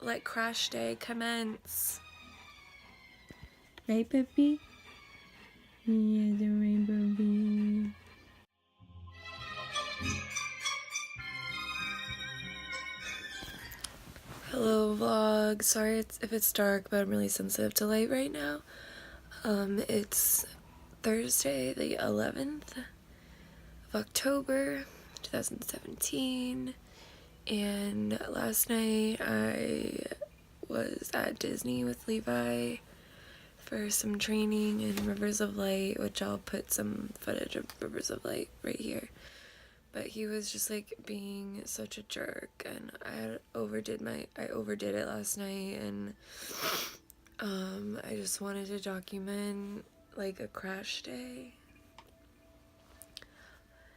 Let crash day commence. Right, puppy? Yeah, the rainbow bee. Hello vlog. Sorry if it's dark, but I'm really sensitive to light right now. It's Thursday, the 11th of October, 2017. And last night I was at Disney with Levi for some training in Rivers of Light, which I'll put some footage of Rivers of Light right here. But he was just like being such a jerk, and I overdid it last night, and I just wanted to document like a crash day.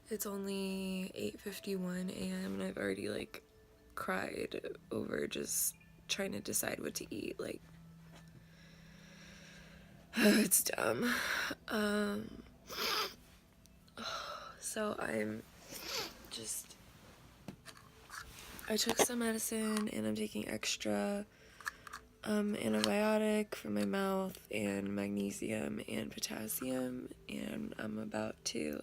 It's only 8:51 a.m. and I've already like cried over just trying to decide what to eat. Like, it's dumb. So I took some medicine and I'm taking extra antibiotic for my mouth and magnesium and potassium, and I'm about to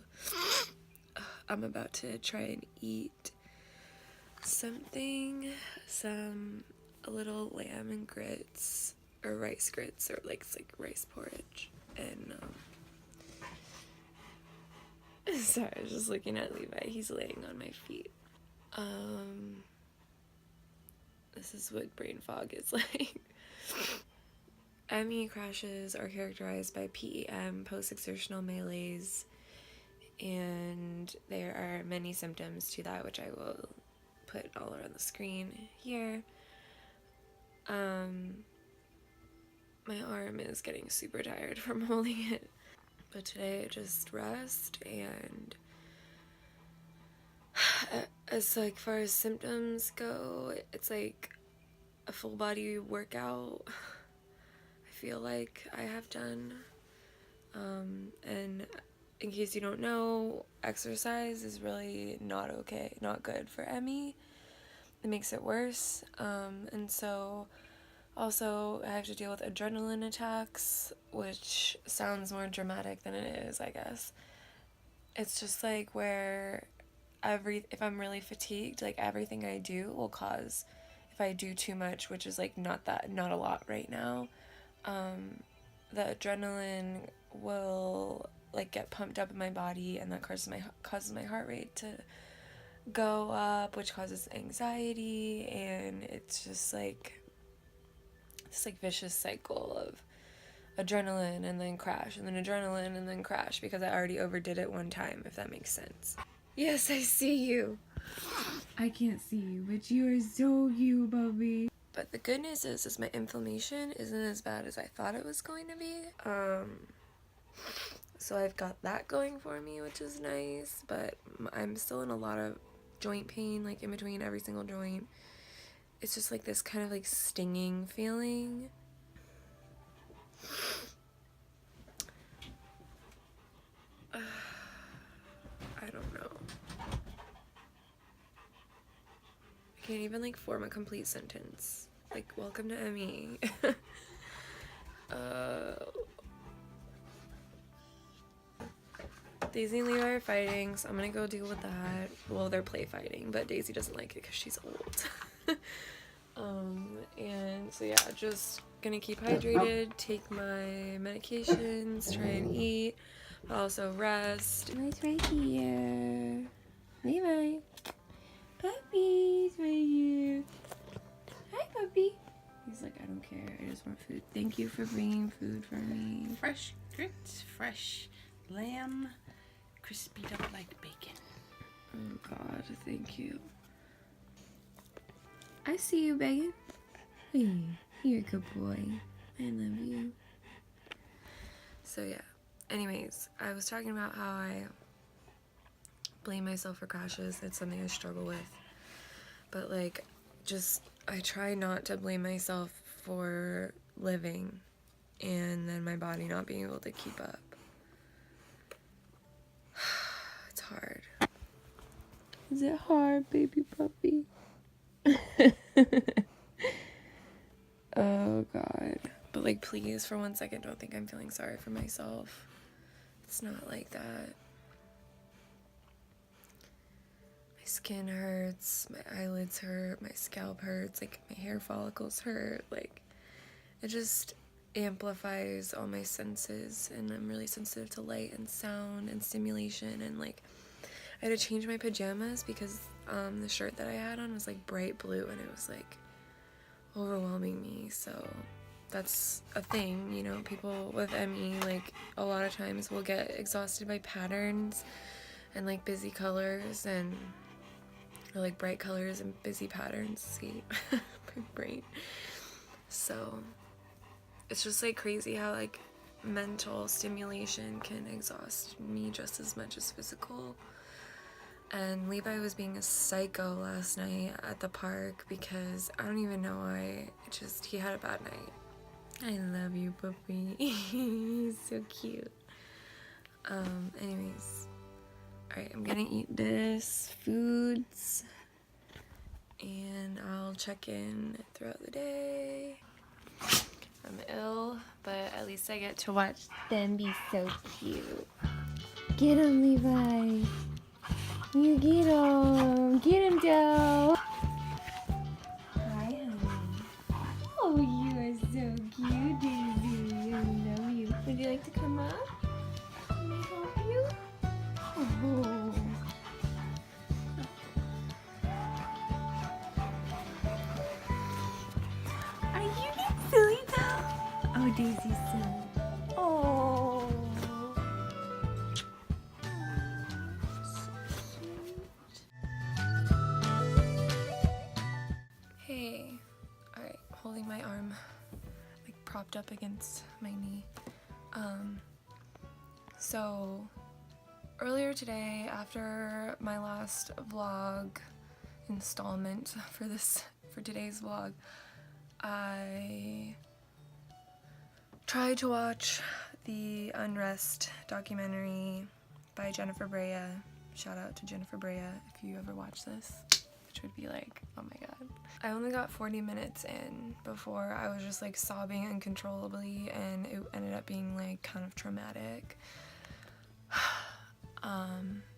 try and eat a little lamb and grits, or rice grits, or like it's like rice porridge. And sorry, I was just looking at Levi. He's laying on my feet. This is what brain fog is like. ME crashes are characterized by PEM, post-exertional malaise, and there are many symptoms to that, which I will put all around the screen here. My arm is getting super tired from holding it, but today I just rest, and as like far as symptoms go, it's like a full body workout. I feel like I have done, and in case you don't know, exercise is really not good for ME. It makes it worse, and so also I have to deal with adrenaline attacks, which sounds more dramatic than it is, I guess. It's just like where if I'm really fatigued, like everything I do will cause, if I do too much, which is like not a lot right now, the adrenaline will like get pumped up in my body, and that causes my heart rate to go up, which causes anxiety, and it's just like this like vicious cycle of adrenaline and then crash, and then adrenaline and then crash, because I already overdid it one time, if that makes sense. Yes, I see you. I can't see you, but you are so cute, puppy. But the good news is my inflammation isn't as bad as I thought it was going to be. So I've got that going for me, which is nice, but I'm still in a lot of joint pain, like in between every single joint. It's just like this kind of like stinging feeling. I don't know. I can't even like form a complete sentence. Like, welcome to ME. Daisy and Levi are fighting, so I'm gonna go deal with that. Well, they're play fighting, but Daisy doesn't like it because she's old. And so yeah, just gonna keep hydrated, take my medications, try and eat, but also rest. It's right here. Levi. Puppy's right here. Hi, puppy. He's like, I don't care. I just want food. Thank you for bringing food for me. Fresh grits, fresh lamb, crispied up like bacon. Oh God, thank you. I see you, Megan. Hey, you're a good boy. I love you. So yeah, anyways, I was talking about how I blame myself for crashes. It's something I struggle with, but like, I try not to blame myself for living and then my body not being able to keep up. It's hard. Is it hard, baby puppy? Oh god. But like, please, for 1 second, don't think I'm feeling sorry for myself. It's not like that. My skin hurts, my eyelids hurt, my scalp hurts, like my hair follicles hurt, like it just amplifies all my senses, and I'm really sensitive to light and sound and stimulation, and like I had to change my pajamas because the shirt that I had on was like bright blue and it was like overwhelming me. So that's a thing, you know, people with ME like a lot of times will get exhausted by patterns and like busy colors, and or like bright colors and busy patterns. See, my brain. So it's just like crazy how like mental stimulation can exhaust me just as much as physical. And Levi was being a psycho last night at the park because I don't even know why. He had a bad night. I love you, puppy. He's so cute. Anyways. Alright, I'm gonna eat this foods. And I'll check in throughout the day. I'm ill, but at least I get to watch them be so cute. Get him, Levi. You get him. Get him, Joe. Hi, honey. Oh, you are so cute, Daisy. I love you. Would you like to come up? Can I help you? Oh. Are you being silly though? Oh, Daisy's silly. Oh. Hey. Alright, holding my arm like propped up against my knee. So earlier today, after my last vlog installment for today's vlog, I tried to watch the Unrest documentary by Jennifer Brea. Shout out to Jennifer Brea if you ever watch this, which would be like, oh my god. I only got 40 minutes in before I was just like sobbing uncontrollably, and it ended up being like kind of traumatic.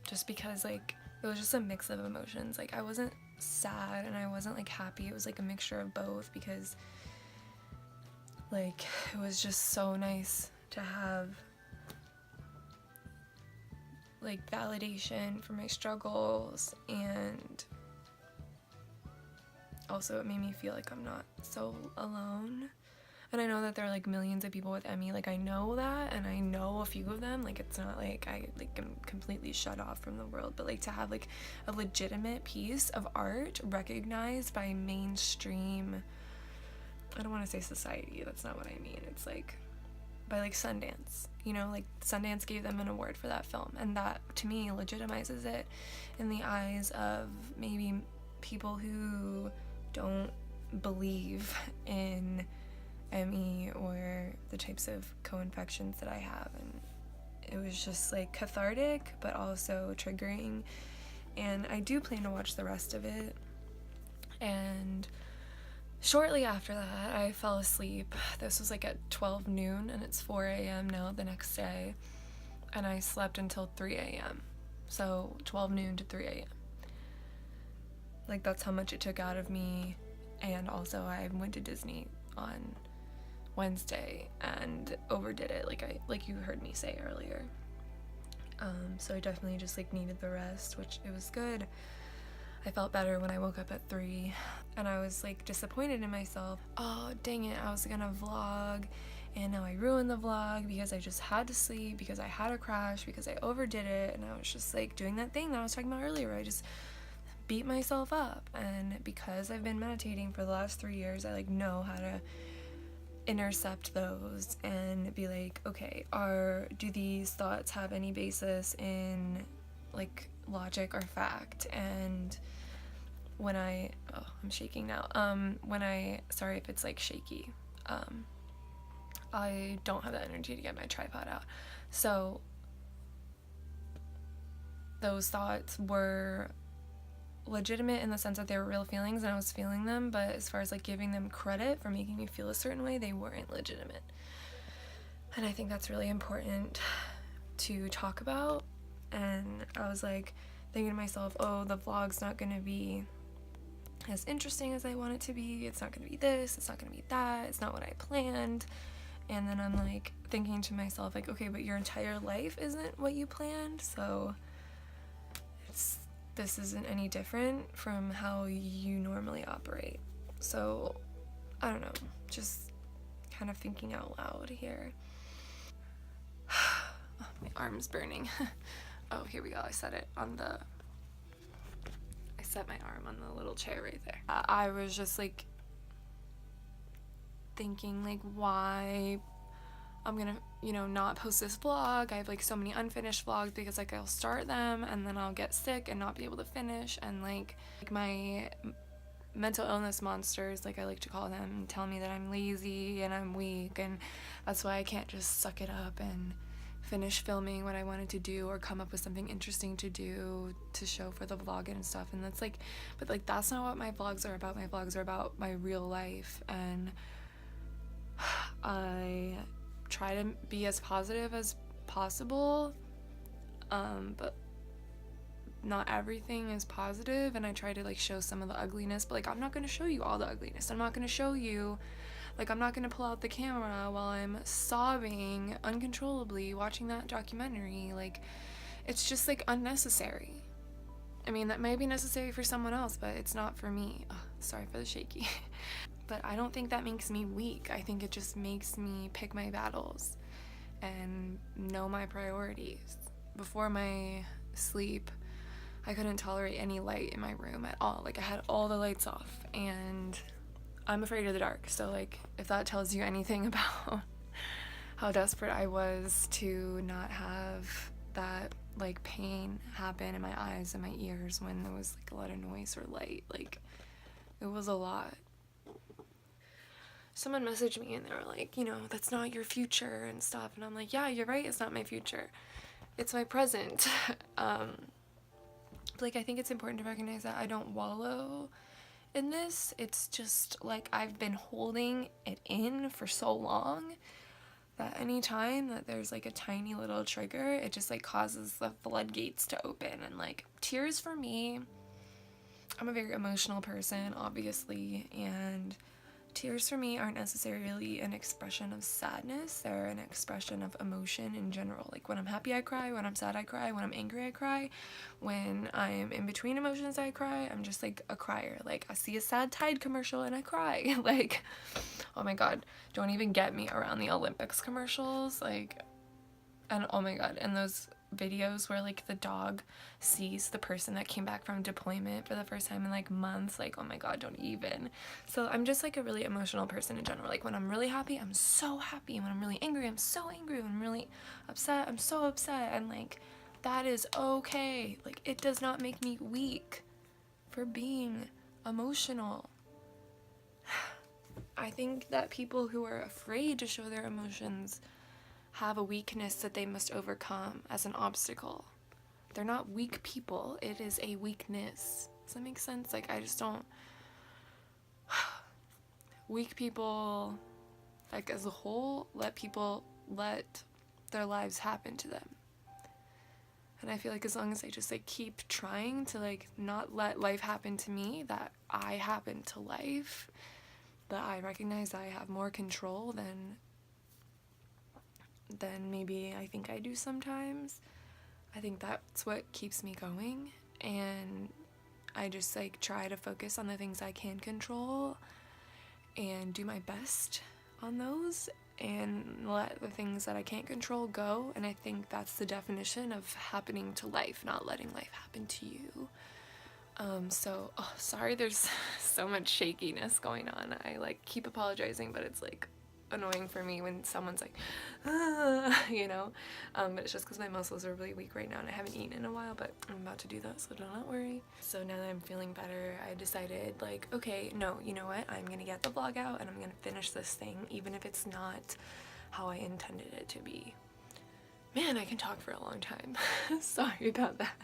Just because like it was just a mix of emotions. Like I wasn't sad and I wasn't like happy. It was like a mixture of both, because like it was just so nice to have like validation for my struggles, and also it made me feel like I'm not so alone. And I know that there are like millions of people with ME, like I know that, and I know a few of them, like it's not like I like am completely shut off from the world, but like to have like a legitimate piece of art recognized by mainstream, I don't want to say society, that's not what I mean, it's like by like Sundance, you know, like Sundance gave them an award for that film, and that to me legitimizes it in the eyes of maybe people who don't believe in ME or the types of co-infections that I have. And it was just like cathartic but also triggering, and I do plan to watch the rest of it. And shortly after that I fell asleep. This was like at 12 noon and it's 4 a.m. now the next day, and I slept until 3 a.m. So 12 noon to 3 a.m. Like that's how much it took out of me. And also I went to Disney on Wednesday and overdid it, like you heard me say earlier. So I definitely just like needed the rest, which it was good. I felt better when I woke up at 3, and I was like disappointed in myself. Oh dang it, I was gonna vlog and now I ruined the vlog because I just had to sleep, because I had a crash, because I overdid it, and I was just like doing that thing that I was talking about earlier where I just beat myself up. And because I've been meditating for the last 3 years, I like know how to intercept those and be like, okay, do these thoughts have any basis in like logic or fact? And when I'm shaking now, sorry if it's like shaky, I don't have the energy to get my tripod out. So those thoughts were legitimate in the sense that they were real feelings and I was feeling them, but as far as like giving them credit for making me feel a certain way, they weren't legitimate. And I think that's really important to talk about. And I was like thinking to myself, oh, the vlog's not gonna be as interesting as I want it to be. It's not gonna be this, it's not gonna be that, it's not what I planned. And then I'm like thinking to myself, like, okay, but your entire life isn't what you planned, so this isn't any different from how you normally operate. So I don't know, just kind of thinking out loud here. Oh, my arm's burning. Oh, here we go. I set my arm on the little chair right there. I was just like thinking like why I'm gonna, not post this vlog. I have like so many unfinished vlogs because like I'll start them and then I'll get sick and not be able to finish, and like my mental illness monsters, like I like to call them, tell me that I'm lazy and I'm weak, and that's why I can't just suck it up and finish filming what I wanted to do or come up with something interesting to do to show for the vlog and stuff. And that's like, but like that's not what my vlogs are about. My vlogs are about my real life, and I try to be as positive as possible, but not everything is positive, and I try to like show some of the ugliness, but like I'm not going to show you all the ugliness. I'm not going to show you, like I'm not going to pull out the camera while I'm sobbing uncontrollably watching that documentary. Like it's just like unnecessary. I mean, that may be necessary for someone else, but it's not for me. Oh, sorry for the shaky. But I don't think that makes me weak. I think it just makes me pick my battles and know my priorities. Before my sleep, I couldn't tolerate any light in my room at all. Like I had all the lights off, and I'm afraid of the dark. So like if that tells you anything about how desperate I was to not have that like pain happen in my eyes and my ears when there was like a lot of noise or light, like it was a lot. Someone messaged me and they were like, that's not your future and stuff, and I'm like, yeah, you're right, it's not my future, it's my present. Like I think it's important to recognize that I don't wallow in this. It's just like I've been holding it in for so long that anytime that there's like a tiny little trigger, it just like causes the floodgates to open. And like tears for me, I'm a very emotional person, obviously, and tears for me aren't necessarily an expression of sadness. They're an expression of emotion in general. Like when I'm happy, I cry. When I'm sad, I cry. When I'm angry, I cry. When I'm in between emotions, I cry. I'm just like a crier. Like I see a sad Tide commercial and I cry. Like, oh my God, don't even get me around the Olympics commercials. Like, and oh my God, and those videos where like the dog sees the person that came back from deployment for the first time in like months, like oh my God, don't even. So I'm just like a really emotional person in general. Like when I'm really happy, I'm so happy, and when I'm really angry, I'm so angry, when I'm really upset, I'm so upset, and like that is okay. Like it does not make me weak for being emotional. I think that people who are afraid to show their emotions have a weakness that they must overcome as an obstacle. They're not weak people. It is a weakness. Does that make sense? Like, I just don't... Weak people, like, as a whole, let their lives happen to them. And I feel like as long as I just, like, keep trying to, like, not let life happen to me, that I happen to life, that I recognize I have more control than maybe I think I do sometimes. I think that's what keeps me going, and I just like try to focus on the things I can control and do my best on those and let the things that I can't control go. And I think that's the definition of happening to life, not letting life happen to you. So sorry, there's so much shakiness going on. I like keep apologizing, but it's like annoying for me when someone's like, but it's just because my muscles are really weak right now and I haven't eaten in a while, but I'm about to do that, so do not worry. So now that I'm feeling better, I decided like, okay, no, you know what, I'm gonna get the vlog out and I'm gonna finish this thing, even if it's not how I intended it to be. Man, I can talk for a long time. Sorry about that.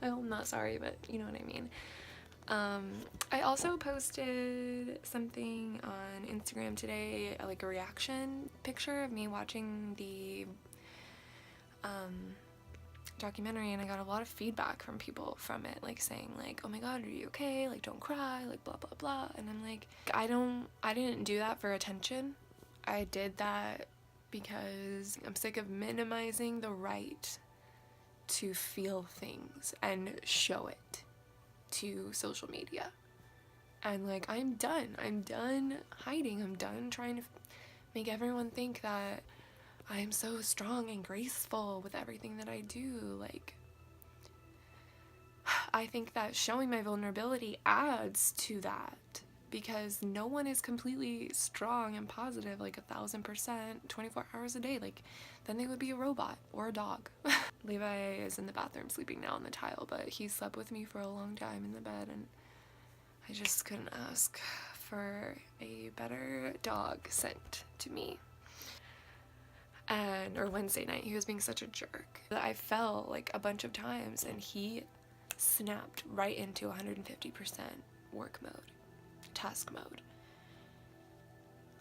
I hope I'm not sorry, but you know what I mean. I also posted something on Instagram today, like a reaction picture of me watching the documentary, and I got a lot of feedback from people from it, like saying like, oh my god, are you okay, like don't cry, like blah blah blah. And I'm like, I didn't do that for attention. I did that because I'm sick of minimizing the right to feel things and show it to social media. And like, I'm done hiding, I'm done trying to make everyone think that I am so strong and graceful with everything that I do. Like, I think that showing my vulnerability adds to that, because no one is completely strong and positive like 1,000% 24 hours a day. Like, then they would be a robot or a dog. Levi is in the bathroom sleeping now on the tile, but he slept with me for a long time in the bed, and I just couldn't ask for a better dog sent to me. Or Wednesday night, he was being such a jerk that I fell like a bunch of times, and he snapped right into 150% work mode, task mode.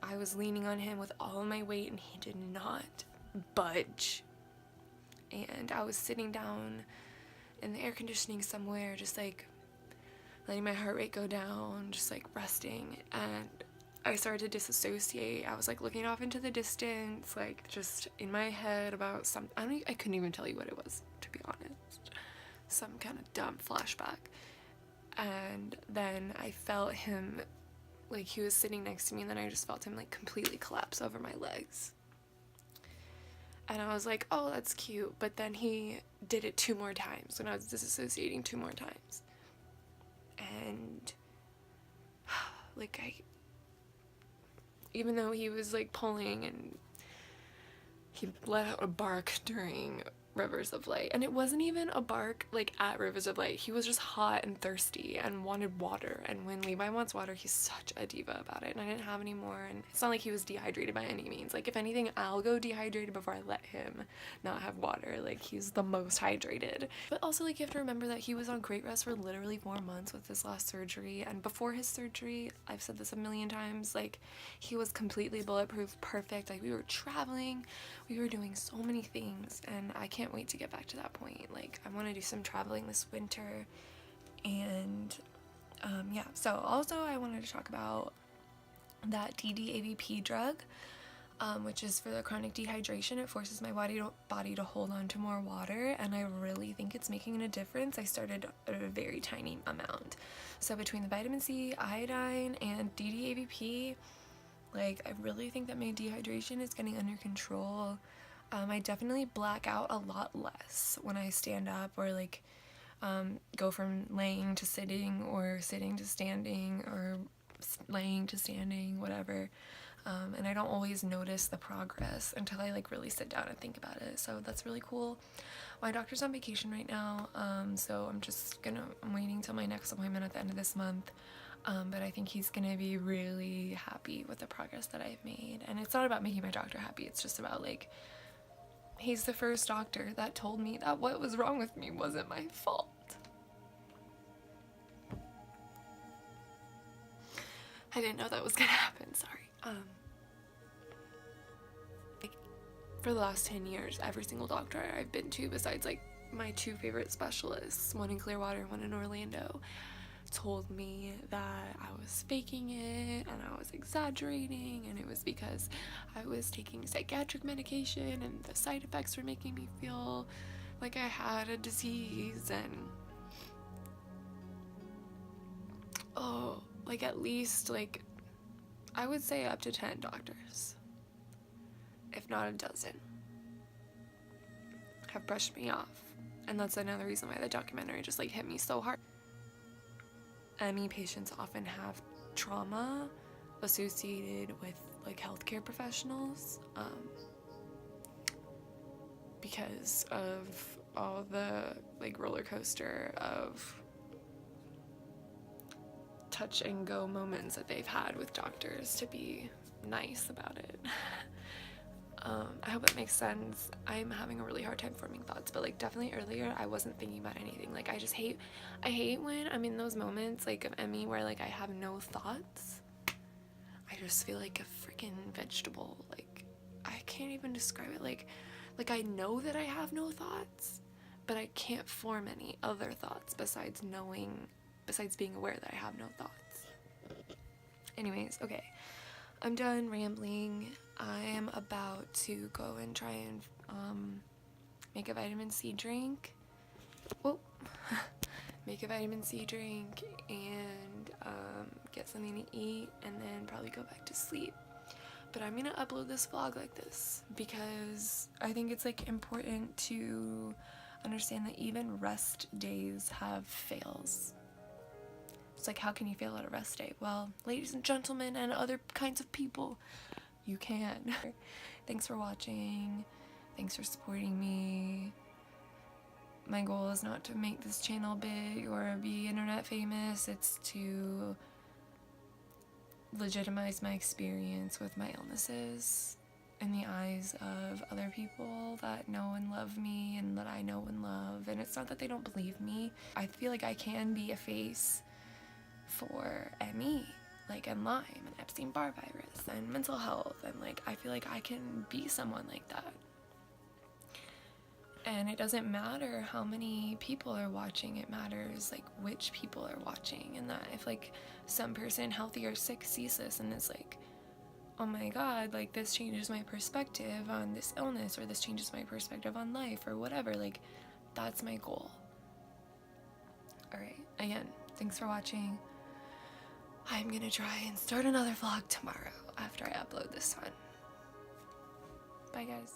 I was leaning on him with all of my weight, and he did not budge. And I was sitting down in the air conditioning somewhere, just like letting my heart rate go down, just like resting, and I started to disassociate. I was like looking off into the distance, like just in my head about something. I couldn't even tell you what it was, to be honest. Some kind of dumb flashback. And then I felt him, like he was sitting next to me, and then I just felt him like completely collapse over my legs. And I was like, oh, that's cute. But then he did it 2 more times when I was disassociating 2 more times. And like even though he was like pulling, and he let out a bark during Rivers of Light, and it wasn't even a bark like at Rivers of Light, he was just hot and thirsty and wanted water, and when Levi wants water, he's such a diva about it, and I didn't have any more, and it's not like he was dehydrated by any means. Like, if anything, I'll go dehydrated before I let him not have water. Like, he's the most hydrated. But also, like, you have to remember that he was on great rest for literally 4 months with his last surgery, and before his surgery, I've said this a million times, like, he was completely bulletproof, perfect. Like, we were traveling, we were doing so many things, and I can't wait to get back to that point. Like, I want to do some traveling this winter. And yeah, so also I wanted to talk about that DDAVP drug, which is for the chronic dehydration. It forces my body to hold on to more water, and I really think it's making a difference. I started at a very tiny amount, so between the vitamin C, iodine, and DDAVP, like, I really think that my dehydration is getting under control. I definitely black out a lot less when I stand up, or like go from laying to sitting, or sitting to standing, or laying to standing, whatever. And I don't always notice the progress until I like really sit down and think about it. So that's really cool. My doctor's on vacation right now, so I'm waiting till my next appointment at the end of this month. But I think he's gonna be really happy with the progress that I've made. And it's not about making my doctor happy, it's just about like, he's the first doctor that told me that what was wrong with me wasn't my fault. I didn't know that was gonna happen, sorry. Like, for the last 10 years, every single doctor I've been to, besides like my 2 favorite specialists, one in Clearwater and one in Orlando, told me that I was faking it and I was exaggerating, and it was because I was taking psychiatric medication and the side effects were making me feel like I had a disease. And like, at least, like, I would say up to 10 doctors, if not a dozen, have brushed me off. And that's another reason why the documentary just like hit me so hard. ME patients often have trauma associated with like healthcare professionals, because of all the like roller coaster of touch and go moments that they've had with doctors, to be nice about it. I hope it makes sense. I'm having a really hard time forming thoughts, but like definitely earlier I wasn't thinking about anything. Like I hate when I'm in those moments like of Emmy where like I have no thoughts. I just feel like a freaking vegetable. Like I can't even describe it. Like I know that I have no thoughts, but I can't form any other thoughts besides being aware that I have no thoughts. Anyways, okay. I'm done rambling. I am about to go and try and make a vitamin C drink. Well, make a vitamin C drink and get something to eat and then probably go back to sleep. But I'm gonna upload this vlog like this because I think it's like important to understand that even rest days have fails. It's like, how can you fail at a rest day? Well, ladies and gentlemen and other kinds of people, you can. Thanks for watching. Thanks for supporting me. My goal is not to make this channel big or be internet famous. It's to legitimize my experience with my illnesses in the eyes of other people that know and love me and that I know and love. And it's not that they don't believe me. I feel like I can be a face for ME, like, and Lyme and Epstein-Barr virus and mental health, and like I feel like I can be someone like that. And it doesn't matter how many people are watching, it matters like which people are watching. And that if like some person, healthy or sick, sees this and is like, oh my god, like this changes my perspective on this illness, or this changes my perspective on life, or whatever, like that's my goal. Alright, again, thanks for watching. I'm gonna try and start another vlog tomorrow after I upload this one. Bye guys.